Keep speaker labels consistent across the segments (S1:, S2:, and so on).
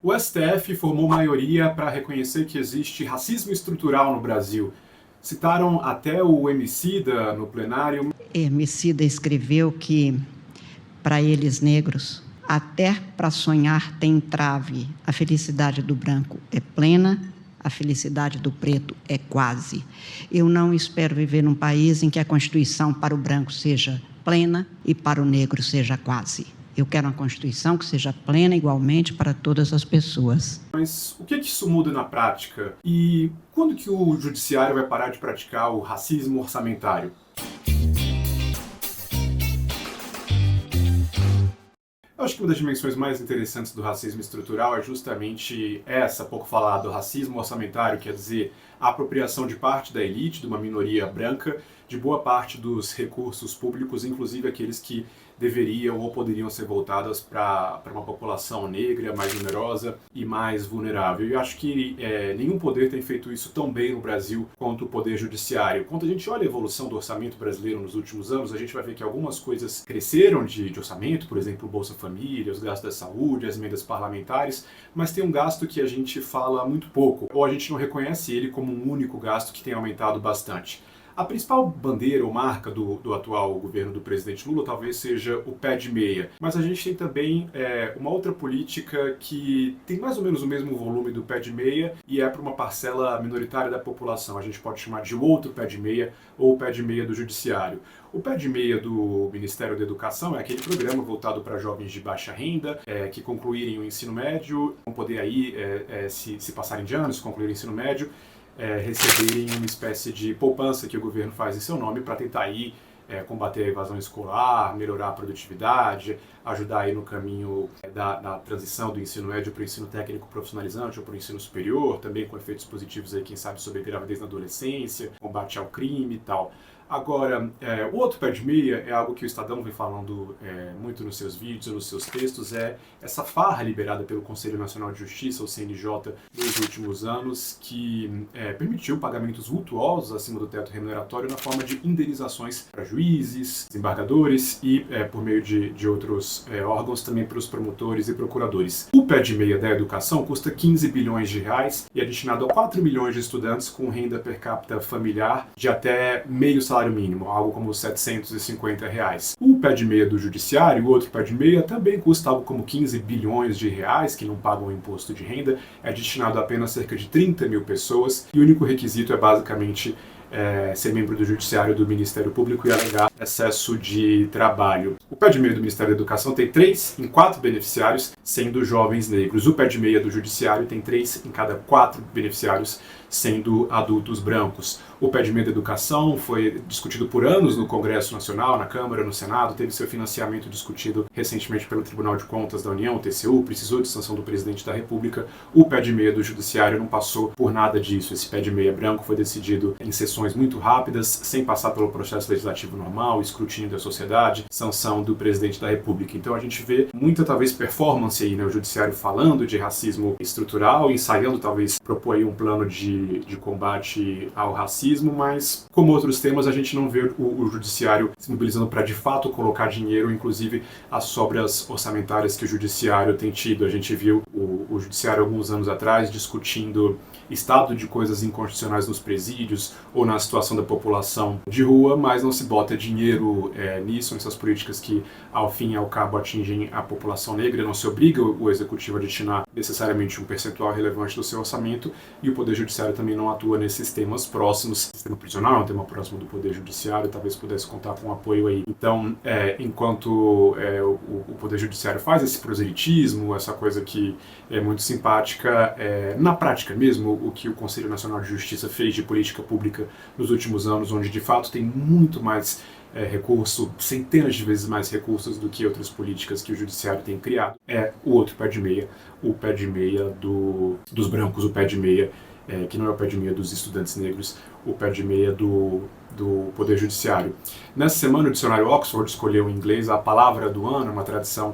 S1: O STF formou maioria para reconhecer que existe racismo estrutural no Brasil. Citaram até o Emicida no plenário.
S2: Emicida escreveu que, para eles negros, até para sonhar tem entrave. A felicidade do branco é plena, a felicidade do preto é quase. Eu não espero viver num país em que a Constituição para o branco seja plena e para o negro seja quase. Eu quero uma Constituição que seja plena igualmente para todas as pessoas.
S1: Mas o que isso muda na prática? E quando que o judiciário vai parar de praticar o racismo orçamentário? Eu acho que uma das dimensões mais interessantes do racismo estrutural é justamente essa, pouco falada, o racismo orçamentário, quer dizer, a apropriação de parte da elite, de uma minoria branca, de boa parte dos recursos públicos, inclusive aqueles que deveriam ou poderiam ser voltados para uma população negra, mais numerosa e mais vulnerável. E eu acho que nenhum poder tem feito isso tão bem no Brasil quanto o Poder Judiciário. Quando a gente olha a evolução do orçamento brasileiro nos últimos anos, a gente vai ver que algumas coisas cresceram de orçamento, por exemplo, o Bolsa Família, os gastos da saúde, as emendas parlamentares, mas tem um gasto que a gente fala muito pouco, ou a gente não reconhece ele como um único gasto que tem aumentado bastante. A principal bandeira ou marca do atual governo do presidente Lula talvez seja o pé de meia, mas a gente tem também uma outra política que tem mais ou menos o mesmo volume do pé de meia e é para uma parcela minoritária da população. A gente pode chamar de outro pé de meia ou o pé de meia do judiciário. O pé de meia do Ministério da Educação é aquele programa voltado para jovens de baixa renda que concluírem o ensino médio, vão poder aí, se passarem de anos, concluírem o ensino médio, receberem uma espécie de poupança que o governo faz em seu nome para tentar aí combater a evasão escolar, melhorar a produtividade, ajudar aí no caminho da transição do ensino médio para o ensino técnico profissionalizante ou para o ensino superior, também com efeitos positivos aí, quem sabe, sobre a gravidez na adolescência, combate ao crime e tal. Agora, o outro pé de meia é algo que o Estadão vem falando muito nos seus vídeos, nos seus textos, é essa farra liberada pelo Conselho Nacional de Justiça, o CNJ, nos últimos anos, que permitiu pagamentos vultuosos acima do teto remuneratório na forma de indenizações para juízes, desembargadores e, por meio de outros órgãos, também para os promotores e procuradores. O pé de meia da educação custa 15 bilhões de reais e é destinado a 4 milhões de estudantes com renda per capita familiar de até meio salário mínimo, algo como R$ 750 reais. O pé de meia do judiciário, o outro pé de meia, também custa algo como 15 bilhões de reais, que não pagam imposto de renda, é destinado a apenas cerca de 30 mil pessoas e o único requisito é basicamente ser membro do Judiciário do Ministério Público e alegar excesso de trabalho. O pé de meia do Ministério da Educação tem 3 em 4 beneficiários, sendo jovens negros. O pé de meia do Judiciário tem 3 em cada 4 beneficiários, sendo adultos brancos. O pé de meia da educação foi discutido por anos no Congresso Nacional, na Câmara, no Senado, teve seu financiamento discutido recentemente pelo Tribunal de Contas da União, o TCU, precisou de sanção do Presidente da República. O pé de meia do Judiciário não passou por nada disso. Esse pé de meia branco foi decidido em sessões muito rápidas, sem passar pelo processo legislativo normal, escrutínio da sociedade, sanção do Presidente da República. Então a gente vê muita, talvez, performance aí, né? O Judiciário falando de racismo estrutural, ensaiando, talvez, propor aí um plano de combate ao racismo, mas, como outros temas, a gente não vê o Judiciário se mobilizando para, de fato, colocar dinheiro, inclusive as sobras orçamentárias que o Judiciário tem tido. A gente viu o Judiciário, alguns anos atrás, discutindo estado de coisas inconstitucionais nos presídios ou na situação da população de rua, mas não se bota dinheiro nisso, nessas políticas que, ao fim e ao cabo, atingem a população negra. Não se obriga o Executivo a destinar necessariamente um percentual relevante do seu orçamento, e o Poder Judiciário também não atua nesses temas próximos. O sistema prisional é um tema próximo do Poder Judiciário, talvez pudesse contar com apoio aí. Então, enquanto o Poder Judiciário faz esse proselitismo, essa coisa que é muito simpática, na prática mesmo, o que o Conselho Nacional de Justiça fez de política pública nos últimos anos, onde de fato tem muito mais recurso, centenas de vezes mais recursos do que outras políticas que o Judiciário tem criado, é o outro pé de meia, o pé de meia dos brancos, o pé de meia que não é o pé de meia dos estudantes negros, o pé de meia do Poder Judiciário. Nessa semana, o dicionário Oxford escolheu em inglês a palavra do ano, uma tradição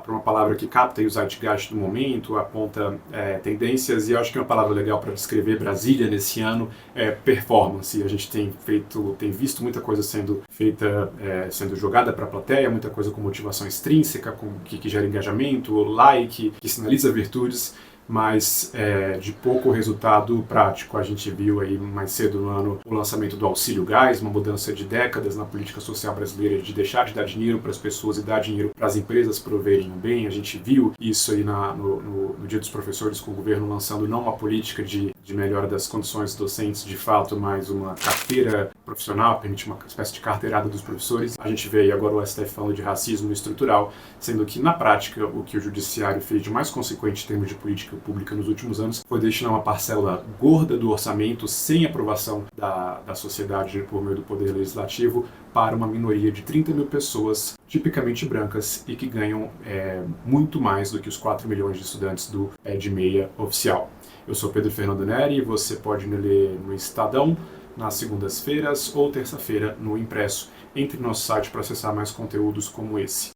S1: para uma palavra que capta o zeitgeist do momento, aponta tendências, e eu acho que uma palavra legal para descrever Brasília nesse ano é performance. A gente tem visto muita coisa sendo feita, sendo jogada para a plateia, muita coisa com motivação extrínseca, que gera engajamento, like, que sinaliza virtudes, mas de pouco resultado prático. A gente viu aí mais cedo no ano o lançamento do Auxílio Gás, uma mudança de décadas na política social brasileira de deixar de dar dinheiro para as pessoas e dar dinheiro para as empresas proverem o bem. A gente viu isso aí no Dia dos Professores, com o governo lançando não uma política de melhora das condições docentes de fato, mas uma carteira profissional, permite uma espécie de carteirada dos professores. A gente vê aí agora o STF falando de racismo estrutural, sendo que na prática o que o judiciário fez de mais consequente em termos de política pública nos últimos anos foi destinar uma parcela gorda do orçamento sem aprovação da sociedade por meio do Poder Legislativo para uma minoria de 30 mil pessoas, tipicamente brancas, e que ganham muito mais do que os 4 milhões de estudantes do pé de meia oficial. Eu sou Pedro Fernando Neri e você pode me ler no Estadão, nas segundas-feiras ou terça-feira no impresso. Entre no nosso site para acessar mais conteúdos como esse.